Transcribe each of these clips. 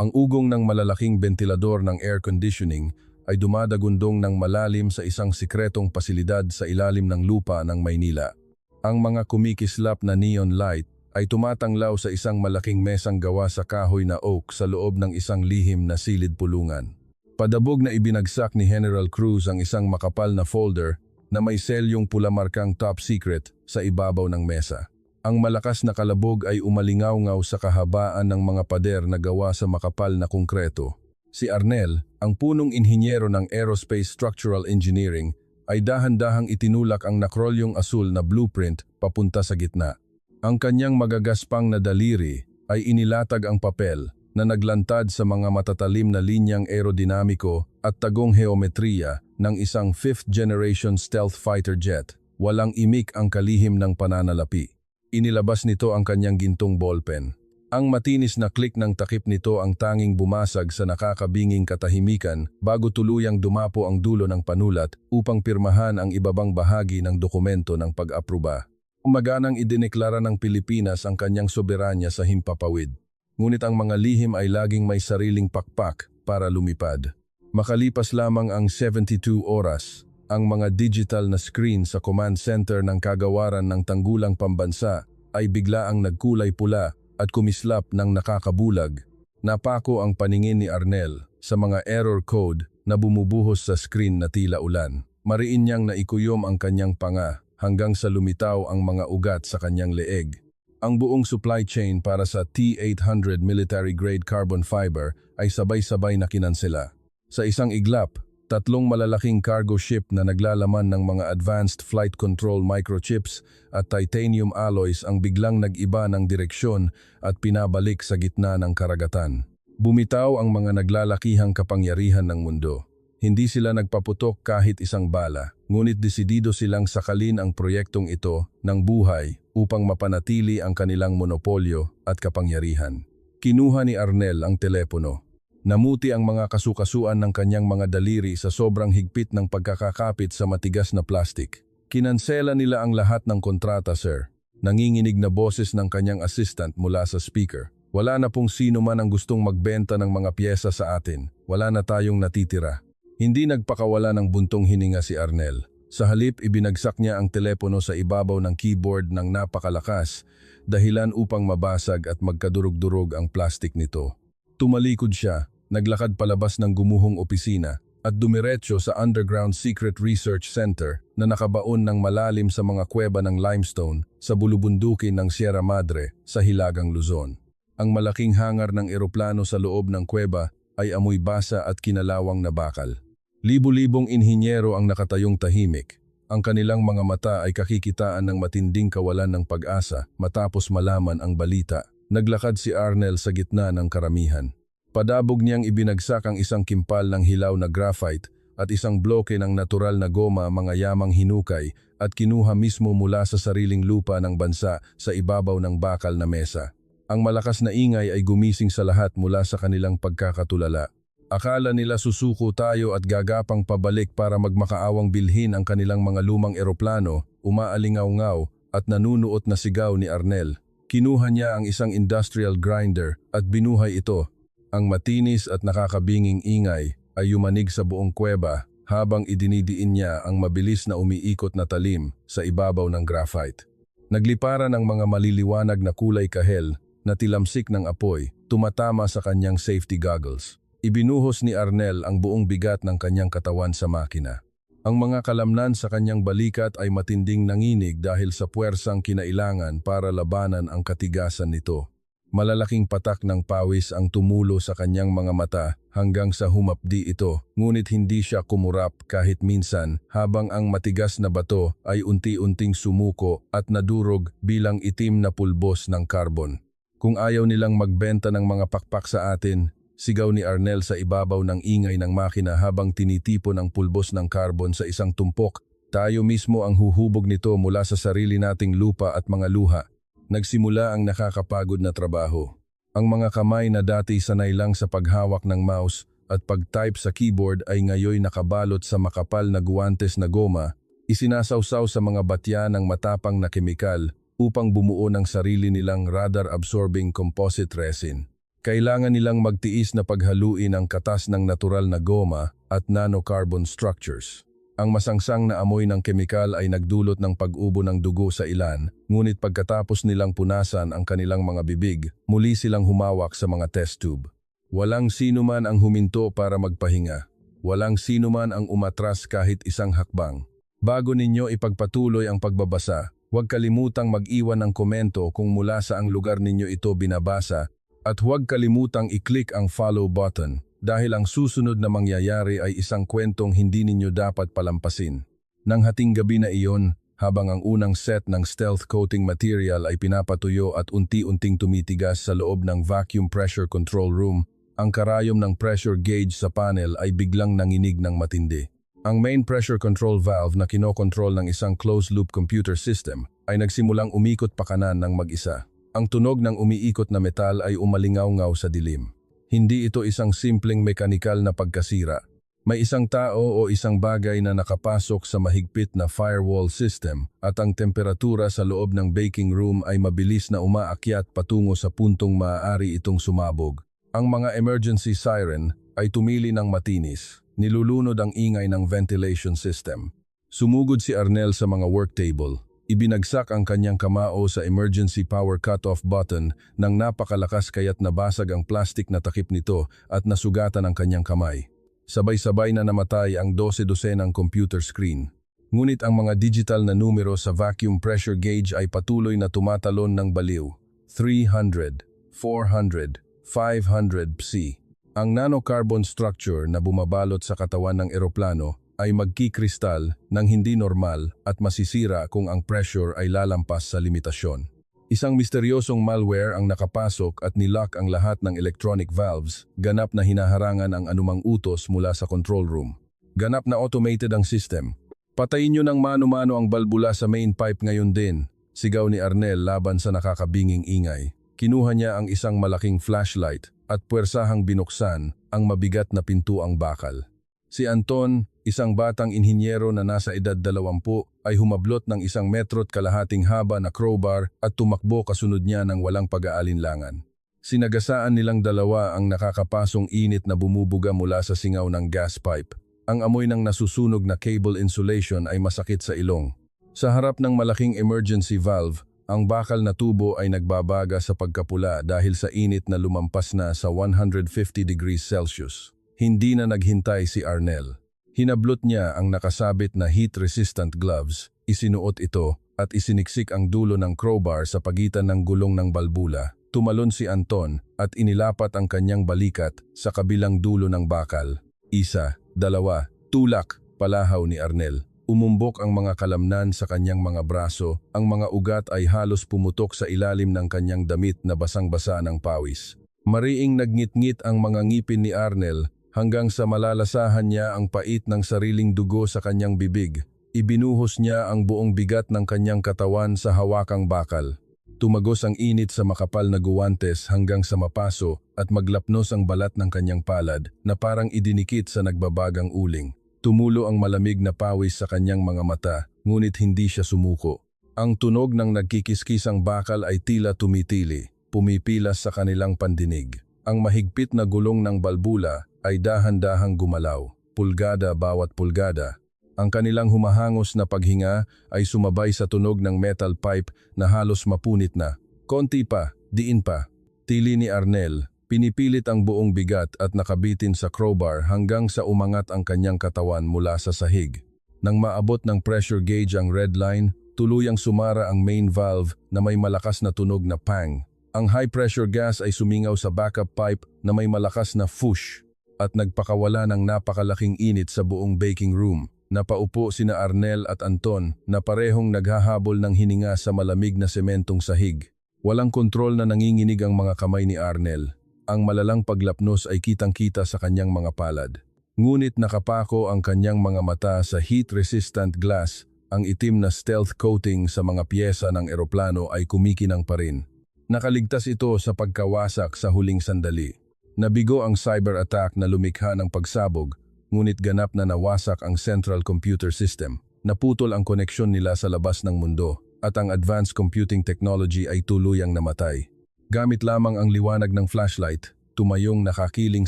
Ang ugong ng malalaking bentilador ng air conditioning ay dumadagundong ng malalim sa isang sikretong pasilidad sa ilalim ng lupa ng Maynila. Ang mga kumikislap na neon light ay tumatanglaw sa isang malaking mesang gawa sa kahoy na oak sa loob ng isang lihim na silid pulungan. Padabog na ibinagsak ni General Cruz ang isang makapal na folder na may selyong pulamarkang top secret sa ibabaw ng mesa. Ang malakas na kalabog ay umalingaw-ngaw sa kahabaan ng mga pader na gawa sa makapal na konkreto. Si Arnel, ang punong inhinyero ng Aerospace Structural Engineering, ay dahan-dahang itinulak ang nakrolyong asul na blueprint papunta sa gitna. Ang kanyang magagaspang na daliri ay inilatag ang papel na naglantad sa mga matatalim na linyang aerodinamiko at tagong geometriya ng isang 5th generation stealth fighter jet. Walang imik ang kalihim ng pananalapi. Inilabas nito ang kanyang gintong ballpen. Ang matinis na click ng takip nito ang tanging bumasag sa nakakabinging katahimikan bago tuluyang dumapo ang dulo ng panulat upang pirmahan ang ibabang bahagi ng dokumento ng pag-apruba. Umaganang idineklara ng Pilipinas ang kanyang soberanya sa himpapawid. Ngunit ang mga lihim ay laging may sariling pakpak para lumipad. Makalipas lamang ang 72 oras, ang mga digital na screen sa command center ng kagawaran ng tanggulang pambansa ay biglaang nagkulay pula at kumislap ng nakakabulag. Napako ang paningin ni Arnel sa mga error code na bumubuhos sa screen na tila ulan. Mariin niyang naikuyom ang kanyang panga hanggang sa lumitaw ang mga ugat sa kanyang leeg. Ang buong supply chain para sa T-800 military-grade carbon fiber ay sabay-sabay na kinansela. Sa isang iglap, 3 malalaking cargo ship na naglalaman ng mga advanced flight control microchips at titanium alloys ang biglang nag-iba ng direksyon at pinabalik sa gitna ng karagatan. Bumitaw ang mga naglalakihang kapangyarihan ng mundo. Hindi sila nagpaputok kahit isang bala, ngunit desidido silang sakalin ang proyektong ito ng buhay upang mapanatili ang kanilang monopolyo at kapangyarihan. Kinuha ni Arnel ang telepono. Namuti ang mga kasukasuan ng kanyang mga daliri sa sobrang higpit ng pagkakakapit sa matigas na plastik. Kinansela nila ang lahat ng kontrata, sir. Nanginginig na boses ng kanyang assistant mula sa speaker. Wala na pong sino man ang gustong magbenta ng mga piyesa sa atin. Wala na tayong natitira. Hindi nagpakawala ng buntong hininga si Arnel. Sa halip, ibinagsak niya ang telepono sa ibabaw ng keyboard ng napakalakas, dahilan upang mabasag at magkadurog-durog ang plastik nito. Tumalikod siya, naglakad palabas ng gumuhong opisina at dumiretso sa Underground Secret Research Center na nakabaon ng malalim sa mga kuweba ng limestone sa bulubundukin ng Sierra Madre sa Hilagang Luzon. Ang malaking hangar ng eroplano sa loob ng kuweba ay amoy basa at kinalawang na bakal. Libu-libong inhinyero ang nakatayong tahimik. Ang kanilang mga mata ay kakikitaan ng matinding kawalan ng pag-asa matapos malaman ang balita. Naglakad si Arnel sa gitna ng karamihan. Padabog niyang ibinagsak ang isang kimpal ng hilaw na graphite at isang bloke ng natural na goma mga yamang hinukay at kinuha mismo mula sa sariling lupa ng bansa sa ibabaw ng bakal na mesa. Ang malakas na ingay ay gumising sa lahat mula sa kanilang pagkakatulala. Akala nila susuko tayo at gagapang pabalik para magmakaawang bilhin ang kanilang mga lumang eroplano, umaalingaw-ngaw at nanunuot na sigaw ni Arnel. Kinuha niya ang isang industrial grinder at binuhay ito. Ang matinis at nakakabinging ingay ay yumanig sa buong kuweba habang idinidiin niya ang mabilis na umiikot na talim sa ibabaw ng graphite. Nagliparan ang mga maliliwanag na kulay kahel na tilamsik ng apoy, tumatama sa kanyang safety goggles. Ibinuhos ni Arnel ang buong bigat ng kanyang katawan sa makina. Ang mga kalamnan sa kanyang balikat ay matinding nanginig dahil sa puwersang kinailangan para labanan ang katigasan nito. Malalaking patak ng pawis ang tumulo sa kanyang mga mata hanggang sa humapdi ito, ngunit hindi siya kumurap kahit minsan habang ang matigas na bato ay unti-unting sumuko at nadurog bilang itim na pulbos ng carbon. Kung ayaw nilang magbenta ng mga pakpak sa atin, sigaw ni Arnel sa ibabaw ng ingay ng makina habang tinitipon ang pulbos ng carbon sa isang tumpok. Tayo mismo ang huhubog nito mula sa sarili nating lupa at mga luha. Nagsimula ang nakakapagod na trabaho. Ang mga kamay na dati sanay lang sa paghawak ng mouse at pag-type sa keyboard ay ngayoy nakabalot sa makapal na guwantes na goma, isinasawsaw sa mga batya ng matapang na kemikal upang bumuo ng sarili nilang radar-absorbing composite resin. Kailangan nilang magtiis na paghaluin ang katas ng natural na goma at nanocarbon structures. Ang masangsang na amoy ng kemikal ay nagdulot ng pag-ubo ng dugo sa ilan, ngunit pagkatapos nilang punasan ang kanilang mga bibig, muli silang humawak sa mga test tube. Walang sino man ang huminto para magpahinga. Walang sino man ang umatras kahit isang hakbang. Bago ninyo ipagpatuloy ang pagbabasa, huwag kalimutang mag-iwan ng komento kung mula sa ang lugar ninyo ito binabasa at huwag kalimutang i-click ang follow button dahil ang susunod na mangyayari ay isang kwentong hindi ninyo dapat palampasin. Nang hating gabi na iyon, habang ang unang set ng stealth coating material ay pinapatuyo at unti-unting tumitigas sa loob ng vacuum pressure control room, ang karayom ng pressure gauge sa panel ay biglang nanginig ng matindi. Ang main pressure control valve na kinokontrol ng isang closed-loop computer system ay nagsimulang umikot pakanan ng mag-isa. Ang tunog ng umiikot na metal ay umalingaw-ngaw sa dilim. Hindi ito isang simpleng mekanikal na pagkasira. May isang tao o isang bagay na nakapasok sa mahigpit na firewall system at ang temperatura sa loob ng baking room ay mabilis na umaakyat patungo sa puntong maaari itong sumabog. Ang mga emergency siren ay tumili ng matinis. Nilulunod ang ingay ng ventilation system. Sumugod si Arnel sa mga work table. Ibinagsak ang kanyang kamao sa emergency power cut-off button nang napakalakas kaya't nabasag ang plastic na takip nito at nasugatan ang kanyang kamay. Sabay-sabay na namatay ang 12-dosenang computer screen. Ngunit ang mga digital na numero sa vacuum pressure gauge ay patuloy na tumatalon ng baliw. 300, 400, 500 psi. Ang nanocarbon structure na bumabalot sa katawan ng eroplano ay magkikristal ng hindi normal at masisira kung ang pressure ay lalampas sa limitasyon. Isang misteryosong malware ang nakapasok at nilock ang lahat ng electronic valves, ganap na hinaharangan ang anumang utos mula sa control room. Ganap na automated ang system. Patayin nyo ng mano-mano ang balbula sa main pipe ngayon din, sigaw ni Arnel laban sa nakakabinging ingay. Kinuha niya ang isang malaking flashlight at puwersahang binuksan ang mabigat na pintuang bakal. Si Anton, isang batang inhinyero na nasa edad 20, ay humablot ng 1 metro't kalahating haba na crowbar at tumakbo kasunod niya ng walang pag-aalinlangan. Sinagasaan nilang dalawa ang nakakapasong init na bumubuga mula sa singaw ng gas pipe. Ang amoy ng nasusunog na cable insulation ay masakit sa ilong. Sa harap ng malaking emergency valve, ang bakal na tubo ay nagbabaga sa pagkapula dahil sa init na lumampas na sa 150 degrees Celsius. Hindi na naghintay si Arnel. Hinablot niya ang nakasabit na heat-resistant gloves, isinuot ito at isiniksik ang dulo ng crowbar sa pagitan ng gulong ng balbula. Tumalon si Anton at inilapat ang kanyang balikat sa kabilang dulo ng bakal. 1, 2, tulak, palahaw ni Arnel. Umumbok ang mga kalamnan sa kanyang mga braso, ang mga ugat ay halos pumutok sa ilalim ng kanyang damit na basang-basa ng pawis. Mariing nagngit-ngit ang mga ngipin ni Arnel hanggang sa malalasahan niya ang pait ng sariling dugo sa kanyang bibig. Ibinuhos niya ang buong bigat ng kanyang katawan sa hawakang bakal. Tumagos ang init sa makapal na guwantes hanggang sa mapaso at maglapnos ang balat ng kanyang palad na parang idinikit sa nagbabagang uling. Tumulo ang malamig na pawis sa kanyang mga mata, ngunit hindi siya sumuko. Ang tunog ng nagkikiskisang bakal ay tila tumitili, pumipilas sa kanilang pandinig. Ang mahigpit na gulong ng balbula ay dahan-dahang gumalaw, pulgada bawat pulgada. Ang kanilang humahangos na paghinga ay sumabay sa tunog ng metal pipe na halos mapunit na. Konti pa, diin pa. Tili ni Arnel, pinipilit ang buong bigat at nakabitin sa crowbar hanggang sa umangat ang kanyang katawan mula sa sahig. Nang maabot ng pressure gauge ang red line, tuluyang sumara ang main valve na may malakas na tunog na pang. Ang high-pressure gas ay sumingaw sa backup pipe na may malakas na whoosh at nagpakawala ng napakalaking init sa buong baking room. Napaupo sina Arnel at Anton na parehong naghahabol ng hininga sa malamig na sementong sahig. Walang kontrol na nanginginig ang mga kamay ni Arnel. Ang malalang paglapnos ay kitang-kita sa kanyang mga palad. Ngunit nakapako ang kanyang mga mata sa heat-resistant glass. Ang itim na stealth coating sa mga piyesa ng eroplano ay kumikinang pa rin. Nakaligtas ito sa pagkawasak sa huling sandali. Nabigo ang cyber attack na lumikha ng pagsabog, ngunit ganap na nawasak ang central computer system. Naputol ang koneksyon nila sa labas ng mundo at ang advanced computing technology ay tuluyang namatay. Gamit lamang ang liwanag ng flashlight, tumayong nakakiling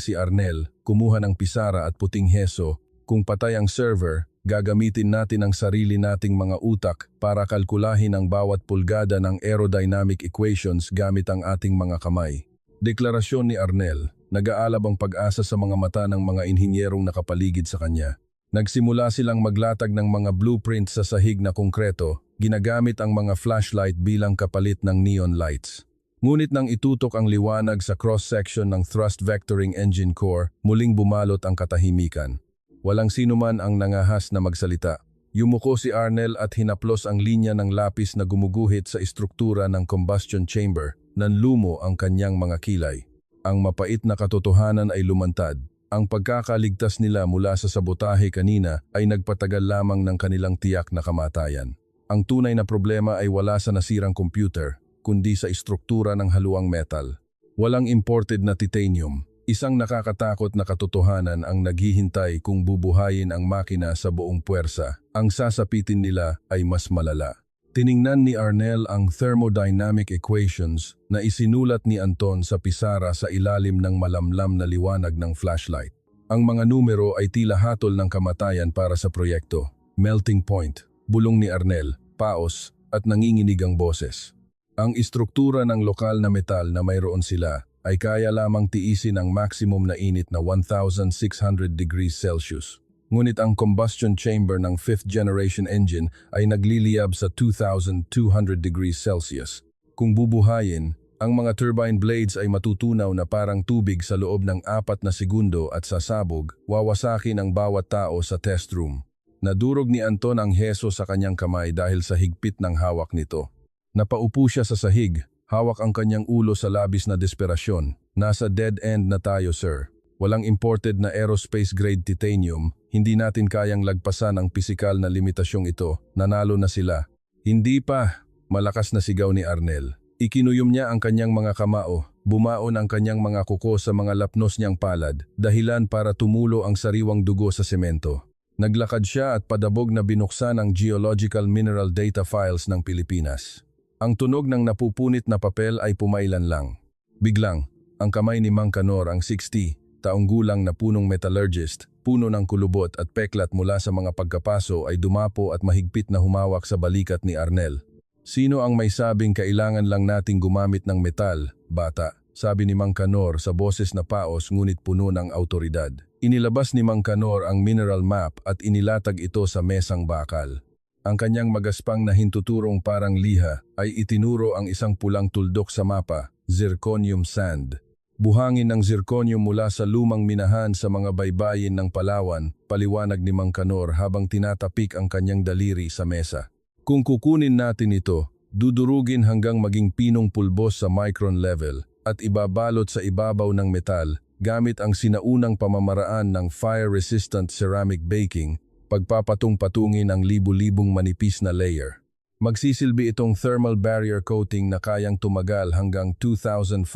si Arnel, kumuha ng pisara at puting heso. Kung patay ang server, gagamitin natin ang sarili nating mga utak para kalkulahin ang bawat pulgada ng aerodynamic equations gamit ang ating mga kamay. Deklarasyon ni Arnel, nag-aalab ang pag-asa sa mga mata ng mga inhinyerong nakapaligid sa kanya. Nagsimula silang maglatag ng mga blueprints sa sahig na konkreto, ginagamit ang mga flashlight bilang kapalit ng neon lights. Ngunit nang itutok ang liwanag sa cross-section ng thrust vectoring engine core, muling bumalot ang katahimikan. Walang sino man ang nangahas na magsalita. Yumuko si Arnel at hinaplos ang linya ng lapis na gumuguhit sa istruktura ng combustion chamber, nanlumo ang kanyang mga kilay. Ang mapait na katotohanan ay lumantad. Ang pagkakaligtas nila mula sa sabotahe kanina ay nagpatagal lamang ng kanilang tiyak na kamatayan. Ang tunay na problema ay wala sa nasirang computer, kundi sa istruktura ng haluang metal. Walang imported na titanium. Isang nakakatakot na katotohanan ang naghihintay kung bubuhayin ang makina sa buong puwersa. Ang sasapitin nila ay mas malala. Tiningnan ni Arnel ang thermodynamic equations na isinulat ni Anton sa pisara sa ilalim ng malamlam na liwanag ng flashlight. Ang mga numero ay tila hatol ng kamatayan para sa proyekto. Melting point, bulong ni Arnel, paos at nanginginig ang boses. Ang istruktura ng lokal na metal na mayroon sila ay kaya lamang tiisin ang maximum na init na 1,600 degrees Celsius. Ngunit ang combustion chamber ng 5th generation engine ay nagliliyab sa 2,200 degrees Celsius. Kung bubuhayin, ang mga turbine blades ay matutunaw na parang tubig sa loob ng 4 na segundo at sasabog, wawasakin ang bawat tao sa test room. Nadurog ni Anton ang heso sa kanyang kamay dahil sa higpit ng hawak nito. Napaupo siya sa sahig, hawak ang kanyang ulo sa labis na desperasyon. Nasa dead end na tayo, sir. Walang imported na aerospace-grade titanium, hindi natin kayang lagpasan ang pisikal na limitasyong ito, nanalo na sila. Hindi pa, malakas na sigaw ni Arnel. Ikinuyom niya ang kanyang mga kamao, bumaon ang kanyang mga kuko sa mga lapnos niyang palad, dahilan para tumulo ang sariwang dugo sa semento. Naglakad siya at padabog na binuksan ang Geological Mineral Data Files ng Pilipinas. Ang tunog ng napupunit na papel ay pumailan lang. Biglang, ang kamay ni Mang Kanor, ang 60, taong gulang na punong metallurgist, puno ng kulubot at peklat mula sa mga pagkapaso ay dumapo at mahigpit na humawak sa balikat ni Arnel. Sino ang may sabing kailangan lang nating gumamit ng metal, bata? Sabi ni Mang Kanor sa boses na paos ngunit puno ng autoridad. Inilabas ni Mang Kanor ang mineral map at inilatag ito sa mesang bakal. Ang kanyang magaspang na hintuturong parang liha ay itinuro ang isang pulang tuldok sa mapa, zirconium sand. Buhangin ng zirconium mula sa lumang minahan sa mga baybayin ng Palawan, paliwanag ni Mang Kanor habang tinatapik ang kanyang daliri sa mesa. Kung kukunin natin ito, dudurugin hanggang maging pinong pulbos sa micron level at ibabalot sa ibabaw ng metal gamit ang sinaunang pamamaraan ng fire-resistant ceramic baking, pagpapatong-patungin ang libu-libong manipis na layer. Magsisilbi itong thermal barrier coating na kayang tumagal hanggang 2,500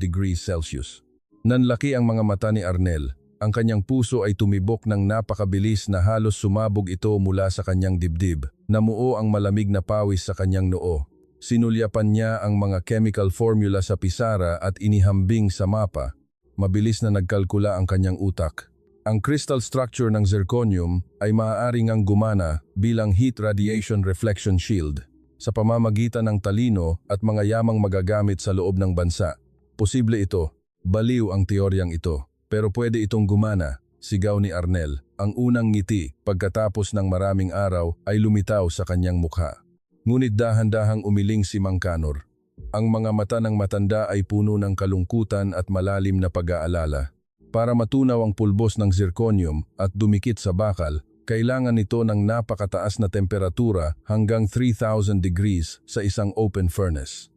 degrees Celsius. Nanlaki ang mga mata ni Arnel. Ang kanyang puso ay tumibok ng napakabilis na halos sumabog ito mula sa kanyang dibdib. Namuo ang malamig na pawis sa kanyang noo. Sinulyapan niya ang mga chemical formula sa pisara at inihambing sa mapa. Mabilis na nagkalkula ang kanyang utak. Ang crystal structure ng zirconium ay maaari ngang gumana bilang heat radiation reflection shield sa pamamagitan ng talino at mga yamang magagamit sa loob ng bansa. Posible ito, baliw ang teoryang ito, pero pwede itong gumana, sigaw ni Arnel. Ang unang ngiti pagkatapos ng maraming araw ay lumitaw sa kanyang mukha. Ngunit dahan-dahang umiling si Mang Kanor. Ang mga mata ng matanda ay puno ng kalungkutan at malalim na pag-aalala. Para matunaw ang pulbos ng zirconium at dumikit sa bakal, kailangan nito ng napakataas na temperatura hanggang 3,000 degrees sa isang open furnace.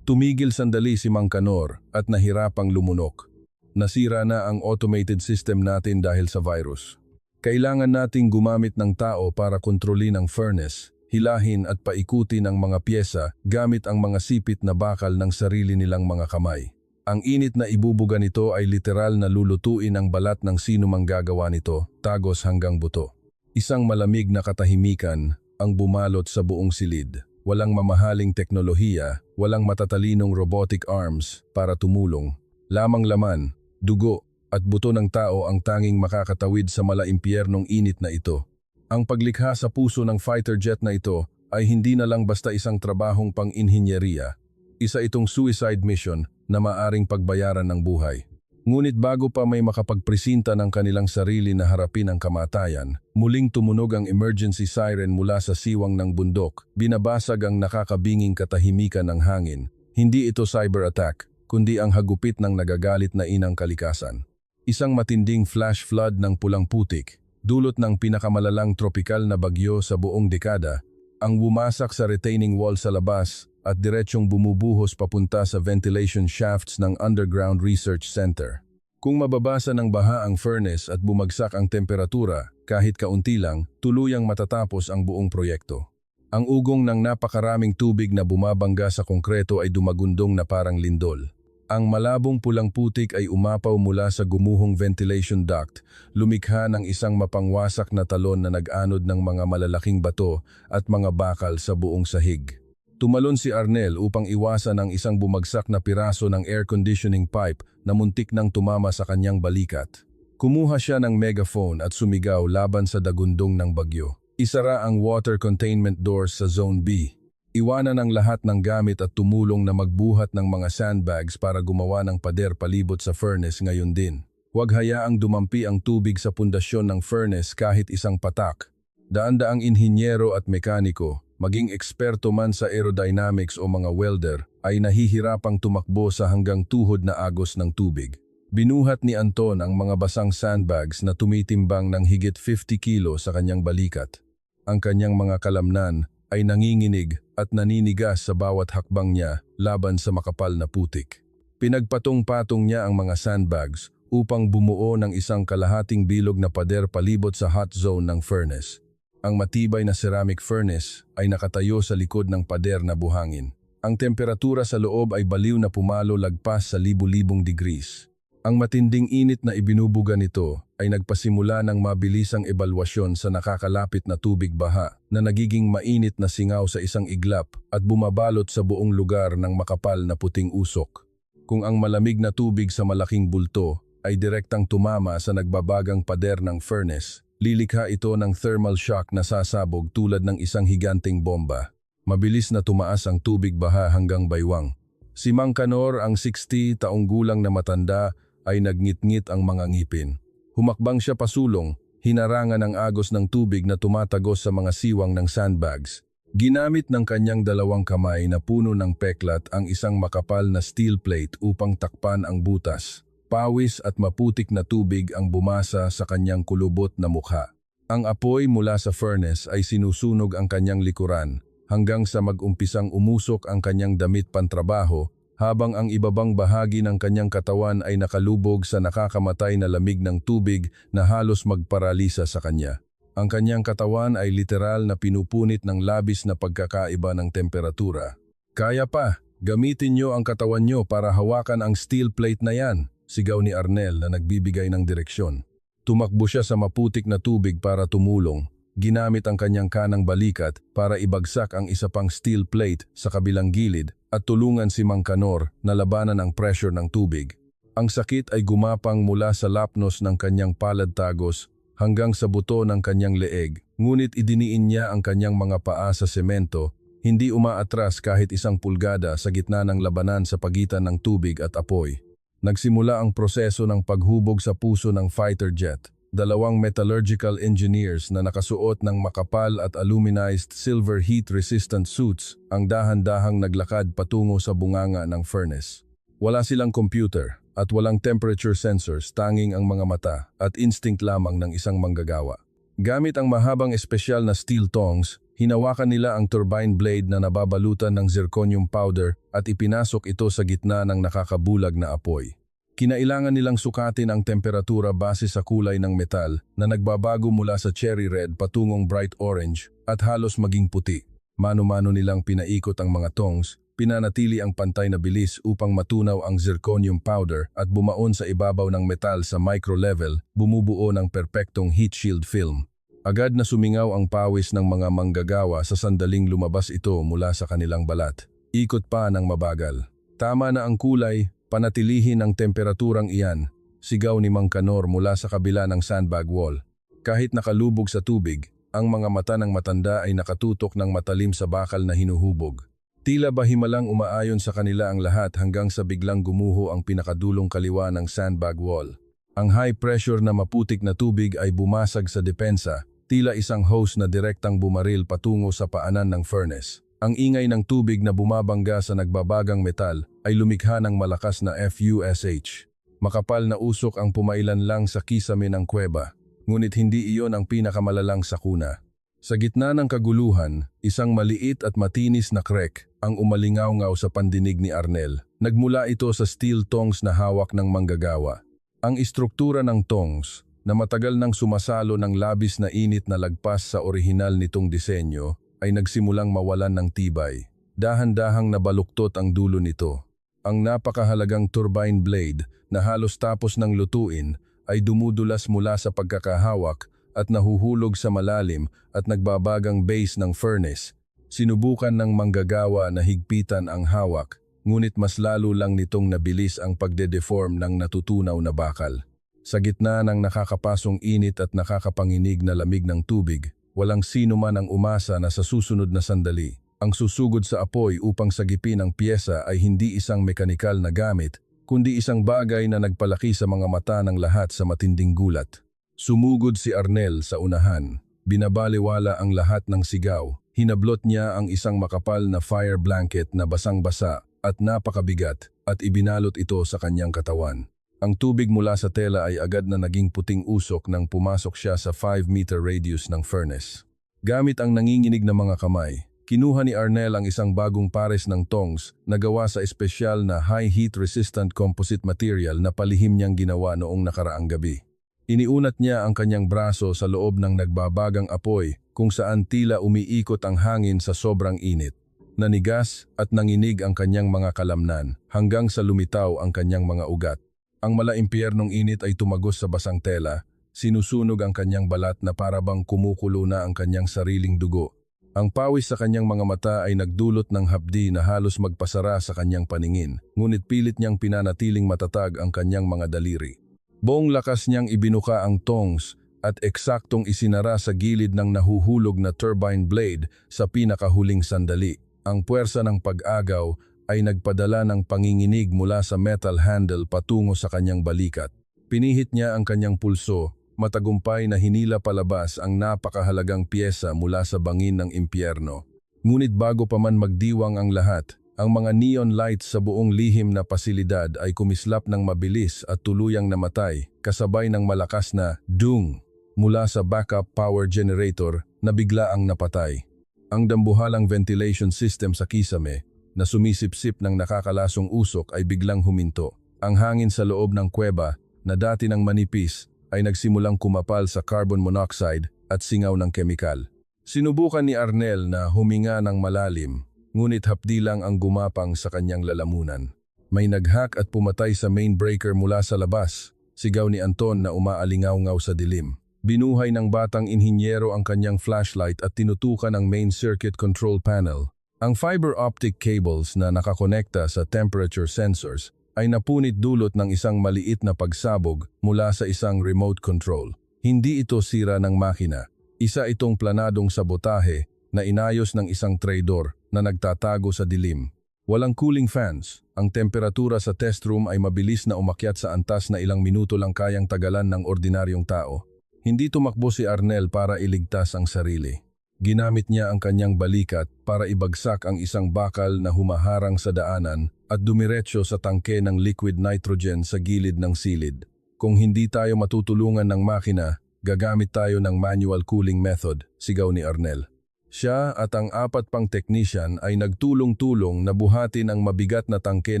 Tumigil sandali si Mang Kanor at nahirapang lumunok. Nasira na ang automated system natin dahil sa virus. Kailangan nating gumamit ng tao para kontrolin ang furnace, hilahin at paikutin ang mga pyesa gamit ang mga sipit na bakal ng sarili nilang mga kamay. Ang init na ibubuga nito ay literal na lulutuin ang balat ng sino mang gagawa nito, tagos hanggang buto. Isang malamig na katahimikan ang bumalot sa buong silid. Walang mamahaling teknolohiya, walang matatalinong robotic arms para tumulong. Lamang laman, dugo, at buto ng tao ang tanging makakatawid sa malaimpyernong init na ito. Ang paglikha sa puso ng fighter jet na ito ay hindi na lang basta isang trabahong pang-inhinyeriya. Isa itong suicide mission na maaring pagbayaran ng buhay. Ngunit bago pa may makapagpresinta ng kanilang sarili na harapin ang kamatayan, muling tumunog ang emergency siren mula sa siwang ng bundok, binabasag ang nakakabinging katahimikan ng hangin. Hindi ito cyber attack, kundi ang hagupit ng nagagalit na inang kalikasan. Isang matinding flash flood ng pulang putik, dulot ng pinakamalalang tropikal na bagyo sa buong dekada, ang bumasak sa retaining wall sa labas at diretsyong bumubuhos papunta sa ventilation shafts ng Underground Research Center. Kung mababasa ng baha ang furnace at bumagsak ang temperatura, kahit kaunti lang, tuluyang matatapos ang buong proyekto. Ang ugong ng napakaraming tubig na bumabangga sa konkreto ay dumagundong na parang lindol. Ang malabong pulang putik ay umapaw mula sa gumuhong ventilation duct, lumikha ng isang mapangwasak na talon na nag-anod ng mga malalaking bato at mga bakal sa buong sahig. Tumalon si Arnel upang iwasan ang isang bumagsak na piraso ng air conditioning pipe na muntik nang tumama sa kanyang balikat. Kumuha siya ng megaphone at sumigaw laban sa dagundong ng bagyo. Isara ang water containment doors sa Zone B. Iwanan ang lahat ng gamit at tumulong na magbuhat ng mga sandbags para gumawa ng pader palibot sa furnace ngayon din. Huwag hayaang dumampi ang tubig sa pundasyon ng furnace kahit isang patak. Daan-daang inhinyero at mekaniko, maging eksperto man sa aerodynamics o mga welder, ay nahihirapang tumakbo sa hanggang tuhod na agos ng tubig. Binuhat ni Anton ang mga basang sandbags na tumitimbang ng higit 50 kilo sa kanyang balikat. Ang kanyang mga kalamnan ay nanginginig at naninigas sa bawat hakbang niya laban sa makapal na putik. Pinagpatong-patong niya ang mga sandbags upang bumuo ng isang kalahating bilog na pader palibot sa hot zone ng furnace. Ang matibay na ceramic furnace ay nakatayo sa likod ng pader na buhangin. Ang temperatura sa loob ay baliw na pumalo lagpas sa libu-libong degrees. Ang matinding init na ibinubuga nito ay nagpasimula ng mabilisang ebalwasyon sa nakakalapit na tubig baha na nagiging mainit na singaw sa isang iglap at bumabalot sa buong lugar ng makapal na puting usok. Kung ang malamig na tubig sa malaking bulto ay direktang tumama sa nagbabagang pader ng furnace, lilikha ito ng thermal shock na sasabog tulad ng isang higanteng bomba. Mabilis na tumaas ang tubig baha hanggang baywang. Si Mang Kanor, ang 60 taong gulang na matanda, ay nagngit-ngit ang mga ngipin. Humakbang siya pasulong, hinarangan ang agos ng tubig na tumatagos sa mga siwang ng sandbags. Ginamit ng kanyang dalawang kamay na puno ng peklat ang isang makapal na steel plate upang takpan ang butas. Pawis at maputik na tubig ang bumasa sa kanyang kulubot na mukha. Ang apoy mula sa furnace ay sinusunog ang kanyang likuran hanggang sa mag-umpisang umusok ang kanyang damit pantrabaho habang ang ibabang bahagi ng kanyang katawan ay nakalubog sa nakakamatay na lamig ng tubig na halos magparalisa sa kanya. Ang kanyang katawan ay literal na pinupunit ng labis na pagkakaiba ng temperatura. "Kaya pa, gamitin niyo ang katawan niyo para hawakan ang steel plate na yan," sigaw ni Arnel na nagbibigay ng direksyon. Tumakbo siya sa maputik na tubig para tumulong. Ginamit ang kanyang kanang balikat para ibagsak ang isa pang steel plate sa kabilang gilid at tulungan si Mang Kanor na labanan ang pressure ng tubig. Ang sakit ay gumapang mula sa lapnos ng kanyang palad tagos hanggang sa buto ng kanyang leeg, ngunit idiniin niya ang kanyang mga paa sa semento, hindi umaatras kahit isang pulgada sa gitna ng labanan sa pagitan ng tubig at apoy. Nagsimula ang proseso ng paghubog sa puso ng fighter jet. Dalawang metallurgical engineers na nakasuot ng makapal at aluminized silver heat-resistant suits ang dahan-dahang naglakad patungo sa bunganga ng furnace. Wala silang computer at walang temperature sensors, tanging ang mga mata at instinct lamang ng isang manggagawa. Gamit ang mahabang espesyal na steel tongs, hinawakan nila ang turbine blade na nababalutan ng zirconium powder at ipinasok ito sa gitna ng nakakabulag na apoy. Kinailangan nilang sukatin ang temperatura base sa kulay ng metal na nagbabago mula sa cherry red patungong bright orange at halos maging puti. Mano-mano nilang pinaikot ang mga tongs, pinanatili ang pantay na bilis upang matunaw ang zirconium powder at bumaon sa ibabaw ng metal sa micro-level, bumubuo ng perpektong heat shield film. Agad na sumingaw ang pawis ng mga manggagawa sa sandaling lumabas ito mula sa kanilang balat. ikot pa ng mabagal. Tama na ang kulay, panatilihin ang temperaturang iyan, sigaw ni Mang Kanor mula sa kabila ng sandbag wall. Kahit nakalubog sa tubig, ang mga mata ng matanda ay nakatutok ng matalim sa bakal na hinuhubog. Tila ba himalang umaayon sa kanila ang lahat hanggang sa biglang gumuho ang pinakadulong kaliwa ng sandbag wall. Ang high pressure na maputik na tubig ay bumasag sa depensa, tila isang hose na direktang bumaril patungo sa paanan ng furnace. Ang ingay ng tubig na bumabangga sa nagbabagang metal ay lumikha ng malakas na FUSH. Makapal na usok ang pumailan lang sa kisame ng kuweba, ngunit hindi iyon ang pinakamalalang sakuna. Sa gitna ng kaguluhan, isang maliit at matinis na crack ang umalingaw-ngaw sa pandinig ni Arnel. Nagmula ito sa steel tongs na hawak ng manggagawa. Ang istruktura ng tongs, na matagal nang sumasalo ng labis na init na lagpas sa orihinal nitong disenyo, ay nagsimulang mawalan ng tibay. Dahan-dahang nabaluktot ang dulo nito. Ang napakahalagang turbine blade na halos tapos ng lutuin ay dumudulas mula sa pagkakahawak at nahuhulog sa malalim at nagbabagang base ng furnace. Sinubukan ng manggagawa na higpitan ang hawak, ngunit mas lalo lang nitong nabilis ang pagde-deform ng natutunaw na bakal. Sa gitna ng nakakapasong init at nakakapanginig na lamig ng tubig, walang sino man ang umasa na sa susunod na sandali, ang susugod sa apoy upang sagipin ang piyesa ay hindi isang mekanikal na gamit, kundi isang bagay na nagpalaki sa mga mata ng lahat sa matinding gulat. Sumugod si Arnel sa unahan, binabaliwala ang lahat ng sigaw, hinablot niya ang isang makapal na fire blanket na basang-basa at napakabigat at ibinalot ito sa kanyang katawan. Ang tubig mula sa tela ay agad na naging puting usok nang pumasok siya sa 5-meter radius ng furnace. Gamit ang nanginginig na mga kamay, kinuha ni Arnel ang isang bagong pares ng tongs na gawa sa espesyal na high heat-resistant composite material na palihim niyang ginawa noong nakaraang gabi. Iniunat niya ang kanyang braso sa loob ng nagbabagang apoy kung saan tila umiikot ang hangin sa sobrang init. Nanigas at nanginig ang kanyang mga kalamnan hanggang sa lumitaw ang kanyang mga ugat. Ang malaimpyernong init ay tumagos sa basang tela, sinusunog ang kanyang balat na parabang kumukulo na ang kanyang sariling dugo. Ang pawis sa kanyang mga mata ay nagdulot ng hapdi na halos magpasara sa kanyang paningin, ngunit pilit niyang pinanatiling matatag ang kanyang mga daliri. Buong lakas niyang ibinuka ang tongs at eksaktong isinara sa gilid ng nahuhulog na turbine blade sa pinakahuling sandali. Ang puwersa ng pag-agaw ay nagpadala ng panginginig mula sa metal handle patungo sa kanyang balikat. Pinihit niya ang kanyang pulso, matagumpay na hinila palabas ang napakahalagang piyesa mula sa bangin ng impyerno. Ngunit bago pa man magdiwang ang lahat, ang mga neon lights sa buong lihim na pasilidad ay kumislap ng mabilis at tuluyang namatay, kasabay ng malakas na dung mula sa backup power generator na bigla ang napatay. Ang dambuhalang ventilation system sa kisame na sumisipsip ng nakakalasong usok ay biglang huminto. Ang hangin sa loob ng kuweba na dati nang manipis ay nagsimulang kumapal sa carbon monoxide at singaw ng kemikal. Sinubukan ni Arnel na huminga ng malalim, ngunit hapdi lang ang gumapang sa kanyang lalamunan. May naghack at pumatay sa main breaker mula sa labas, sigaw ni Anton na umaalingaw-ngaw sa dilim. Binuhay ng batang inhinyero ang kanyang flashlight at tinutukan ang main circuit control panel. Ang fiber optic cables na nakakonekta sa temperature sensors ay napunit dulot ng isang maliit na pagsabog mula sa isang remote control. Hindi ito sira ng makina. Isa itong planadong sabotahe na inayos ng isang traidor na nagtatago sa dilim. Walang cooling fans. Ang temperatura sa test room ay mabilis na umakyat sa antas na ilang minuto lang kayang tagalan ng ordinaryong tao. Hindi tumakbo si Arnel para iligtas ang sarili. Ginamit niya ang kanyang balikat para ibagsak ang isang bakal na humaharang sa daanan at dumiretso sa tangke ng liquid nitrogen sa gilid ng silid. Kung hindi tayo matutulungan ng makina, gagamit tayo ng manual cooling method, sigaw ni Arnel. Siya at ang 4 pang technician ay nagtulong-tulong na buhatin ang mabigat na tangke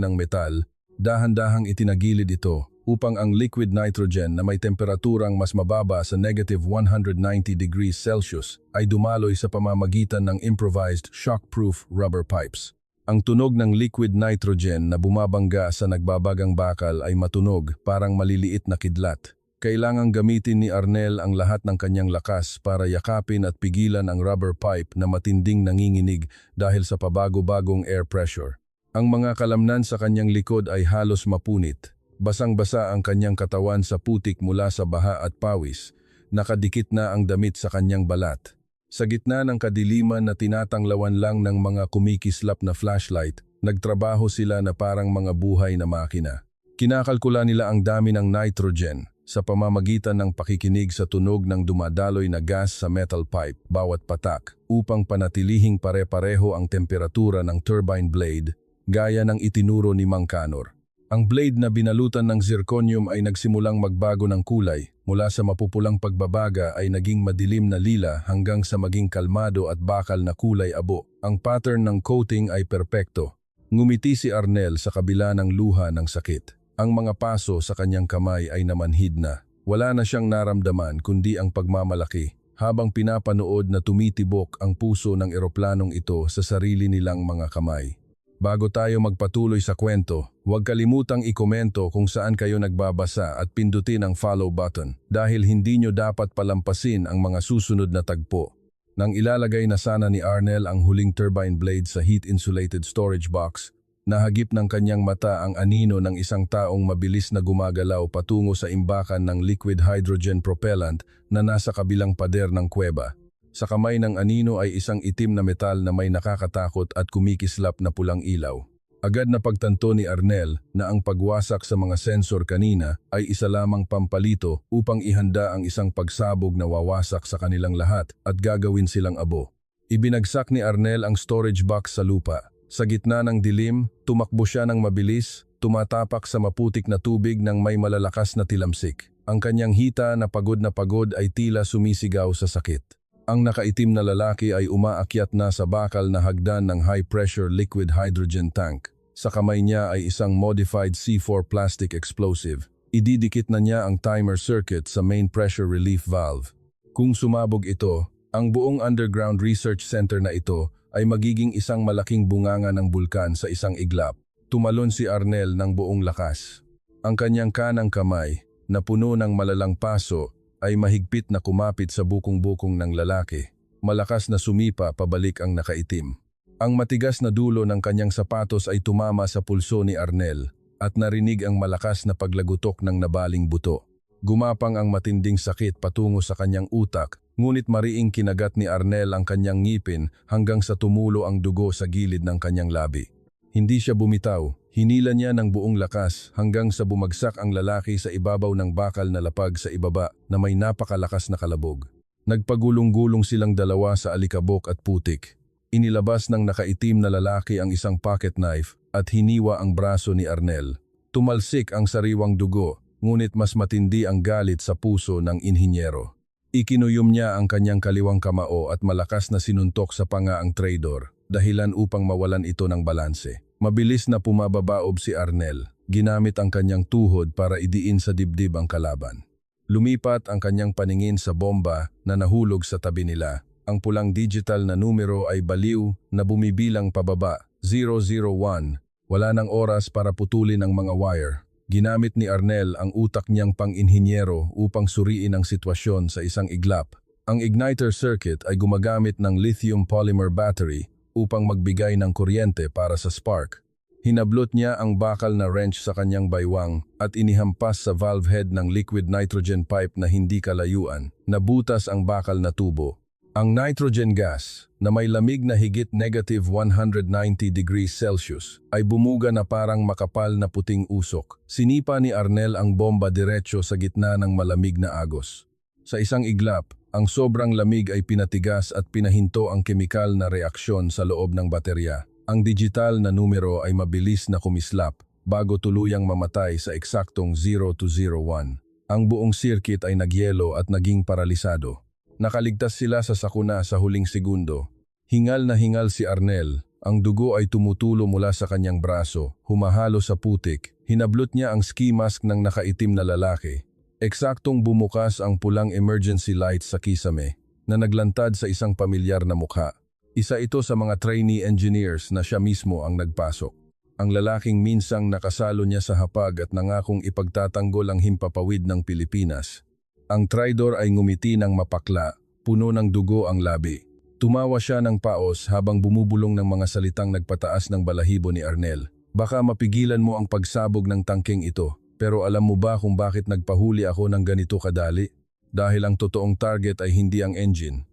ng metal, dahan-dahang itinagilid ito upang ang liquid nitrogen na may temperaturang mas mababa sa -190 degrees Celsius ay dumaloy sa pamamagitan ng improvised shockproof rubber pipes. Ang tunog ng liquid nitrogen na bumabangga sa nagbabagang bakal ay matunog parang maliliit na kidlat. Kailangang gamitin ni Arnel ang lahat ng kanyang lakas para yakapin at pigilan ang rubber pipe na matinding nanginginig dahil sa pabago-bagong air pressure. Ang mga kalamnan sa kanyang likod ay halos mapunit. Basang-basa ang kanyang katawan sa putik mula sa baha at pawis. Nakadikit na ang damit sa kanyang balat. Sa gitna ng kadiliman na tinatanglawan lang ng mga kumikislap na flashlight, nagtrabaho sila na parang mga buhay na makina. Kinakalkula nila ang dami ng nitrogen sa pamamagitan ng pakikinig sa tunog ng dumadaloy na gas sa metal pipe bawat patak upang panatilihing pare-pareho ang temperatura ng turbine blade gaya ng itinuro ni Mang Kanor. Ang blade na binalutan ng zirconium ay nagsimulang magbago ng kulay mula sa mapupulang pagbabaga ay naging madilim na lila hanggang sa maging kalmado at bakal na kulay abo. Ang pattern ng coating ay perpekto. Ngumiti si Arnel sa kabila ng luha ng sakit. Ang mga paso sa kanyang kamay ay namanhid na. Wala na siyang naramdaman kundi ang pagmamalaki habang pinapanood na tumitibok ang puso ng eroplanong ito sa sarili nilang mga kamay. Bago tayo magpatuloy sa kwento, huwag kalimutang ikomento kung saan kayo nagbabasa at pindutin ang follow button dahil hindi nyo dapat palampasin ang mga susunod na tagpo. Nang ilalagay na sana ni Arnel ang huling turbine blade sa heat-insulated storage box, nahagip ng kanyang mata ang anino ng isang taong mabilis na gumagalaw patungo sa imbakan ng liquid hydrogen propellant na nasa kabilang pader ng kuweba. Sa kamay ng anino ay isang itim na metal na may nakakatakot at kumikislap na pulang ilaw. Agad na pagtanto ni Arnel na ang pagwasak sa mga sensor kanina ay isa lamang pampalito upang ihanda ang isang pagsabog na wawasak sa kanilang lahat at gagawin silang abo. Ibinagsak ni Arnel ang storage box sa lupa. Sa gitna ng dilim, tumakbo siya ng mabilis, tumatapak sa maputik na tubig ng may malalakas na tilamsik. Ang kanyang hita na pagod ay tila sumisigaw sa sakit. Ang nakaitim na lalaki ay umaakyat na sa bakal na hagdan ng high-pressure liquid hydrogen tank. Sa kamay niya ay isang modified C4 plastic explosive. Ididikit na niya ang timer circuit sa main pressure relief valve. Kung sumabog ito, ang buong underground research center na ito ay magiging isang malaking bunganga ng bulkan sa isang iglap. Tumalon si Arnel ng buong lakas. Ang kanyang kanang kamay, na puno ng malalang paso, ay mahigpit na kumapit sa bukong-bukong ng lalaki. Malakas na sumipa pabalik ang nakaitim. Ang matigas na dulo ng kanyang sapatos ay tumama sa pulso ni Arnel at narinig ang malakas na paglagutok ng nabaling buto. Gumapang ang matinding sakit patungo sa kanyang utak, ngunit mariing kinagat ni Arnel ang kanyang ngipin hanggang sa tumulo ang dugo sa gilid ng kanyang labi. Hindi siya bumitaw, hinila niya ng buong lakas hanggang sa bumagsak ang lalaki sa ibabaw ng bakal na lapag sa ibaba na may napakalakas na kalabog. Nagpagulong-gulong silang dalawa sa alikabok at putik. Inilabas ng nakaitim na lalaki ang isang pocket knife at hiniwa ang braso ni Arnel. Tumalsik ang sariwang dugo, ngunit mas matindi ang galit sa puso ng inhinyero. Ikinuyom niya ang kanyang kaliwang kamao at malakas na sinuntok sa panga ang traidor, dahilan upang mawalan ito ng balanse. Mabilis na pumababaob si Arnel, ginamit ang kanyang tuhod para idiin sa dibdib ang kalaban. Lumipat ang kanyang paningin sa bomba na nahulog sa tabi nila. Ang pulang digital na numero ay baliw na bumibilang pababa, 001. Wala nang oras para putulin ang mga wire. Ginamit ni Arnel ang utak niyang pang-inhinyero upang suriin ang sitwasyon sa isang iglap. Ang igniter circuit ay gumagamit ng lithium polymer battery upang magbigay ng kuryente para sa spark. Hinablot niya ang bakal na wrench sa kanyang baywang at inihampas sa valve head ng liquid nitrogen pipe na hindi kalayuan. Nabutas ang bakal na tubo. Ang nitrogen gas, na may lamig na higit negative 190 degrees Celsius, ay bumuga na parang makapal na puting usok. Sinipa ni Arnel ang bomba diretso sa gitna ng malamig na agos. Sa isang iglap, ang sobrang lamig ay pinatigas at pinahinto ang kemikal na reaksyon sa loob ng baterya. Ang digital na numero ay mabilis na kumislap bago tuluyang mamatay sa eksaktong 0 to 01. Ang buong circuit ay nagyelo at naging paralisado. Nakaligtas sila sa sakuna sa huling segundo. Hingal na hingal si Arnel. Ang dugo ay tumutulo mula sa kanyang braso, humahalo sa putik. Hinablot niya ang ski mask ng nakaitim na lalaki. Eksaktong bumukas ang pulang emergency light sa kisame na naglantad sa isang pamilyar na mukha. Isa ito sa mga trainee engineers na siya mismo ang nagpasok. ang lalaking minsang nakasalo niya sa hapag at nangakong ipagtatanggol ang himpapawid ng Pilipinas. Ang traidor ay ngumiti ng mapakla, puno ng dugo ang labi. Tumawa siya ng paos habang bumubulong ng mga salitang nagpataas ng balahibo ni Arnel. Baka mapigilan mo ang pagsabog ng tangkeng ito, pero alam mo ba kung bakit nagpahuli ako ng ganito kadali? Dahil ang totoong target ay hindi ang engine,